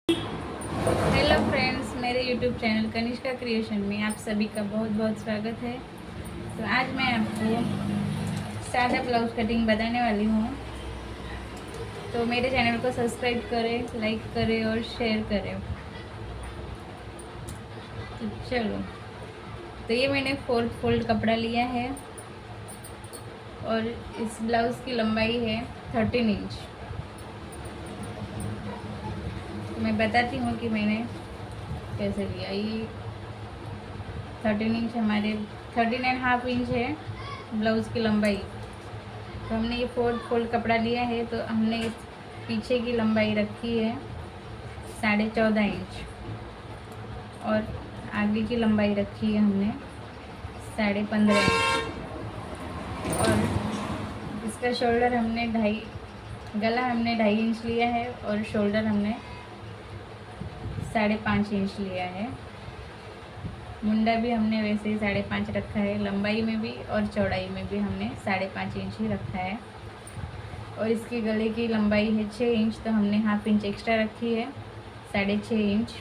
Hello friends, मेरे YouTube channel Kanishka creation में आप सभी का बहुत बहुत स्वागत है। तो आज मैं आपको सादा ब्लाउज कटिंग बताने वाली हूँ। तो मेरे चैनल को सब्सक्राइब करें, लाइक करें और शेयर करें। तो चलो, तो ये मैंने 4 फोल्ड कपड़ा लिया है और इस ब्लाउज़ की लंबाई है 13 इंच। तो मैं बताती हूँ कि मैंने कैसे लिया। ये 13 इंच हमारे 13.5 इंच है ब्लाउज़ की लंबाई। तो हमने ये 4 फोल्ड कपड़ा लिया है, तो हमने इस पीछे की लंबाई रखी है 14.5 इंच और आगे की लंबाई रखी है हमने 15.5 इंच। और इसका शोल्डर हमने गला हमने 2.5 इंच लिया है और शोल्डर हमने 5.5 इंच लिया है। मुंडा भी हमने वैसे ही 5.5 रखा है, लंबाई में भी और चौड़ाई में भी हमने 5.5 इंच ही रखा है। और इसके गले की लंबाई है 6 इंच, तो हमने हाफ इंच एक्स्ट्रा रखी है 6.5 इंच।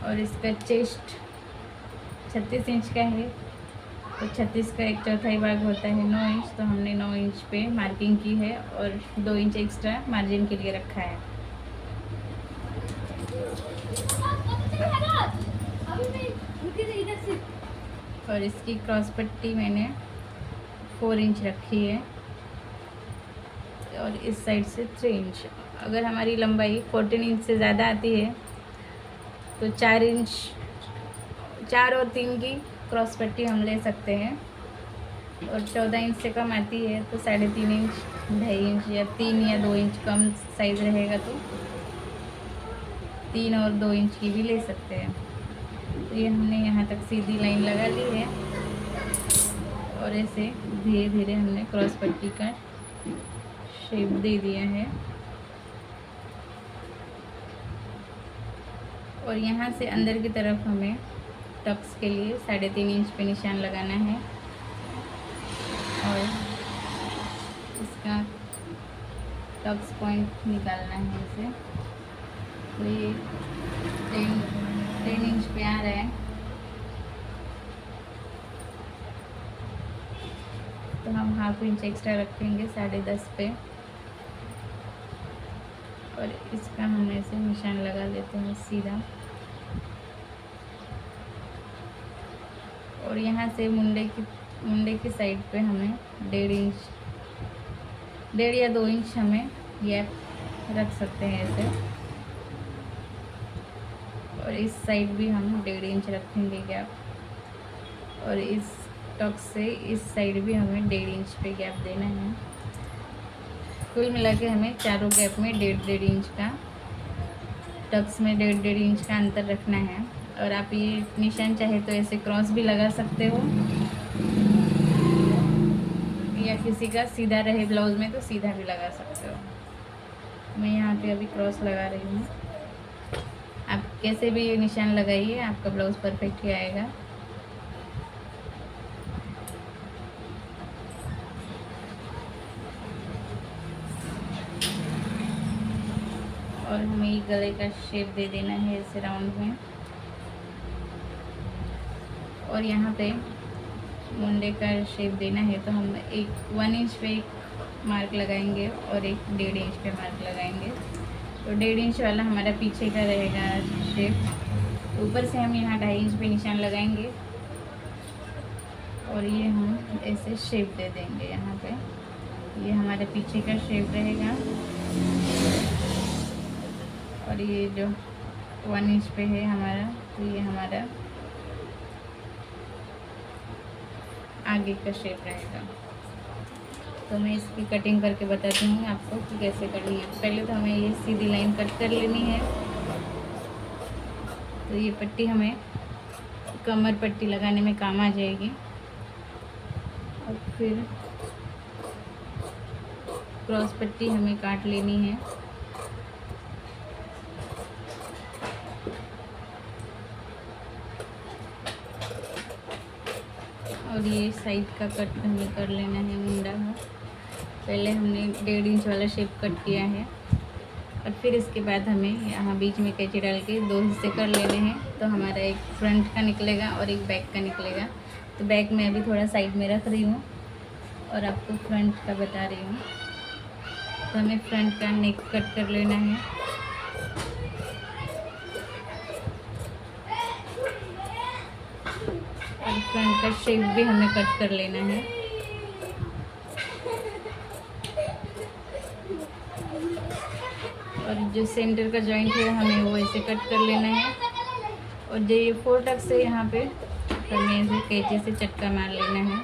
और इसका चेस्ट 36 इंच का है, तो 36 का 1/4 भाग होता है 9 इंच, तो हमने 9 इंच पे मार्किंग की है और 2 इंच एक्स्ट्रा मार्जिन के लिए रखा है। और इसकी क्रॉस पट्टी मैंने 4 इंच रखी है और इस साइड से 3 इंच। अगर हमारी लंबाई 14 इंच से ज़्यादा आती है तो 4 इंच, 4 और 3 की क्रॉस पट्टी हम ले सकते हैं। और 14 इंच से कम आती है तो 3.5 इंच, 2.5 इंच या 3 या 2 इंच कम साइज़ रहेगा तो 3 और 2 इंच की भी ले सकते हैं। तो ये हमने यहाँ तक सीधी लाइन लगा ली है और ऐसे धीरे धीरे हमने क्रॉस पट्टी का शेप दे दिया है। और यहाँ से अंदर की तरफ हमें टक्स के लिए 3.5 इंच पे निशान लगाना है और इसका टक्स पॉइंट निकालना है इसे। तो ये 10 इंच पे आ रहा है, तो हम हाफ इंच एक्स्ट्रा रखेंगे 10.5 पे और इसका हम ऐसे निशान लगा लेते हैं सीधा। और यहाँ से मुंडे की साइड पे हमें 1.5 इंच, 1.5 या 2 इंच हमें गैप रख सकते हैं ऐसे। और इस साइड भी हम 1.5 इंच रखेंगे गैप। और इस टक्स से इस साइड भी हमें 1.5 इंच पे गैप देना है। कुल मिला के हमें चारों गैप में 1.5 इंच का, टक्स में 1.5 इंच का अंतर रखना है। और आप ये निशान चाहे तो ऐसे क्रॉस भी लगा सकते हो, या किसी का सीधा रहे ब्लाउज में तो सीधा भी लगा सकते हो। मैं यहाँ पे अभी क्रॉस लगा रही हूँ। आप कैसे भी ये निशान लगाइए, आपका ब्लाउज परफेक्ट ही आएगा। और हमें गले का शेप दे देना है ऐसे राउंड में। और यहाँ पे मुंडे का शेप देना है, तो हम 1 इंच पे एक मार्क लगाएंगे और एक 1.5 इंच पे मार्क लगाएंगे। तो 1.5 इंच वाला हमारा पीछे का रहेगा शेप। ऊपर से हम यहाँ 2.5 इंच पे निशान लगाएंगे और ये हम ऐसे शेप दे देंगे यहाँ पे। ये हमारे पीछे का शेप रहेगा। और ये जो 1 इंच पे है हमारा, तो ये हमारा आगे का शेप रहेगा। तो मैं इसकी कटिंग करके बताती हूँ आपको कि कैसे करनी है। पहले तो हमें ये सीधी लाइन कट कर लेनी है। तो ये पट्टी हमें कमर पट्टी लगाने में काम आ जाएगी। और फिर क्रॉस पट्टी हमें काट लेनी है। और ये साइड का कट हमें कर लेना है मुंडा का। पहले हमने 1.5 इंच वाला शेप कट किया है और फिर इसके बाद हमें यहाँ बीच में कैंची डाल के 2 हिस्से कर लेने हैं। तो हमारा एक फ्रंट का निकलेगा और एक बैक का निकलेगा। तो बैक मैं अभी थोड़ा साइड में रख रही हूँ और आपको फ्रंट का बता रही हूँ। तो हमें फ्रंट का नेक कट कर लेना है। और फ्रंट का शेप भी हमें कट कर लेना है। और जो सेंटर का जॉइंट है हमें वो ऐसे कट कर लेना है। और जो ये 4 टक्स है यहाँ पे हमें ऐसे कैंची से चटका मार लेना है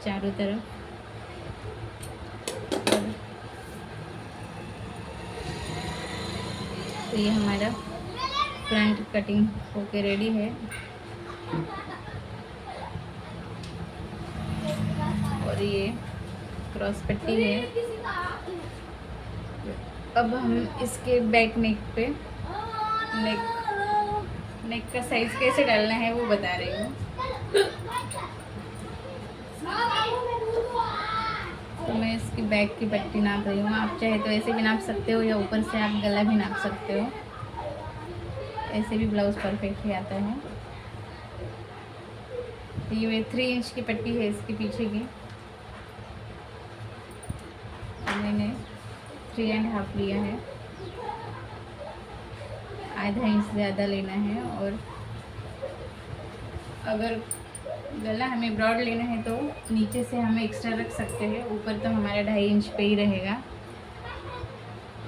चारों तरफ। तो ये हमारा फ्रंट कटिंग होके रेडी है। और ये क्रॉस पट्टी है। अब हम इसके बैक नेक पे नेक का साइज कैसे डालना है वो बता रही हूँ। तो मैं इसकी बैक की पट्टी नाप रही हूँ। आप चाहे तो ऐसे भी नाप सकते हो या ऊपर से आप गला भी नाप सकते हो। ऐसे भी ब्लाउज़ परफेक्ट ही आता है। तो ये 3 इंच की पट्टी है इसके पीछे की। मैंने 3.5 लिया है। आधा इंच ज़्यादा लेना है। और अगर गला हमें ब्रॉड लेना है तो नीचे से हमें एक्स्ट्रा रख सकते हैं। ऊपर तो हमारा 2.5 इंच पे ही रहेगा।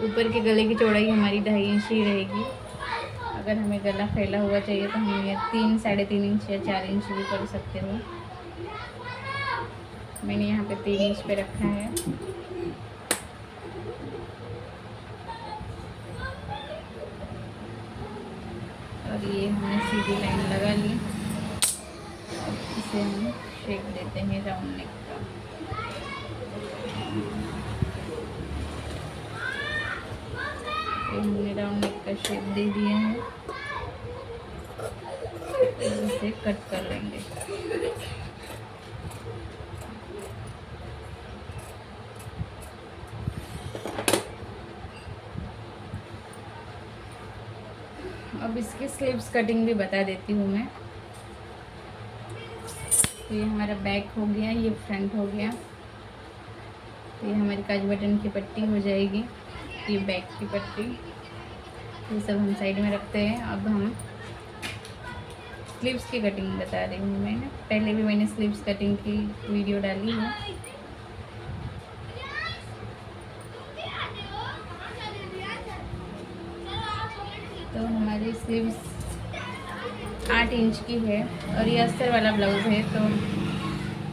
ऊपर के गले की चौड़ाई हमारी 2.5 इंच ही रहेगी। अगर हमें गला फैला हुआ चाहिए तो हम ये 3, 3.5 इंच या 4 इंच भी कर सकते हो। मैंने यहाँ पे 3 इंच पे रखा है। और ये हमने सीधी लाइन लगा ली। इसे हम शेप देते हैं राउंड नेक का। तो हमने राउंड नेक का शेप दे दिया है। इसे कट कर लेंगे। अब इसकी स्लीव्स कटिंग भी बता देती हूँ मैं। तो ये हमारा बैक हो गया, ये फ्रंट हो गया। तो ये हमारी काज बटन की पट्टी हो जाएगी, ये बैक की पट्टी। ये सब हम साइड में रखते हैं। अब हम स्लीव्स की कटिंग बता रही हूँ। मैंने पहले भी मैंने स्लीव्स कटिंग की वीडियो डाली है। तो हमारी स्लीव्स 8 इंच की है और ये अस्तर वाला ब्लाउज़ है तो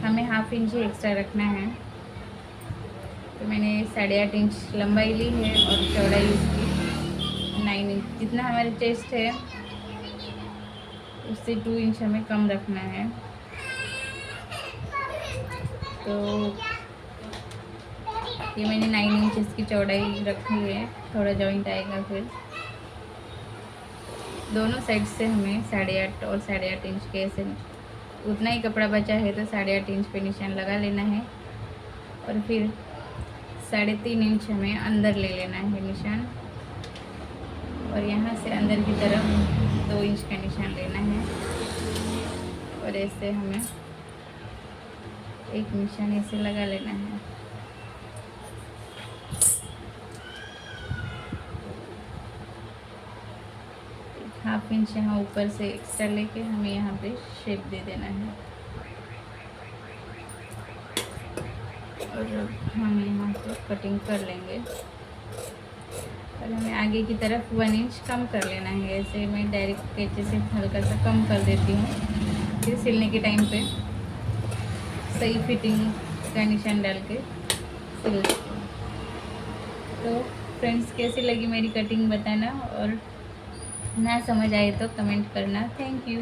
हमें 1/2 इंच ही एक्स्ट्रा रखना है। तो मैंने 8.5 इंच लंबाई ली है और चौड़ाई इसकी 9 इंच। जितना हमारे चेस्ट है उससे 2 इंच हमें कम रखना है। तो ये मैंने 9 इंच इसकी चौड़ाई रखी है। थोड़ा जॉइंट आएगा। फिर दोनों साइड से हमें 8.5 और 8.5 इंच के ऐसे उतना ही कपड़ा बचा है तो 8.5 इंच पे निशान लगा लेना है। और फिर 3.5 इंच हमें अंदर ले लेना है निशान। और यहाँ से अंदर की तरफ 2 इंच का निशान लेना है। और ऐसे हमें एक निशान ऐसे लगा लेना है। हाफ इंच यहाँ ऊपर से एक्स्ट्रा लेके हमें यहाँ पे शेप दे देना है। और हम यहाँ से कटिंग कर लेंगे। और हमें आगे की तरफ 1 इंच कम कर लेना है। ऐसे मैं डायरेक्ट कैंची से हल्का सा कम कर देती हूँ। फिर सिलने के टाइम पे सही फिटिंग का निशान डाल के सिल देती हूँ। तो फ्रेंड्स कैसी लगी मेरी कटिंग बताना। और ना समझ आए तो कमेंट करना। Thank you.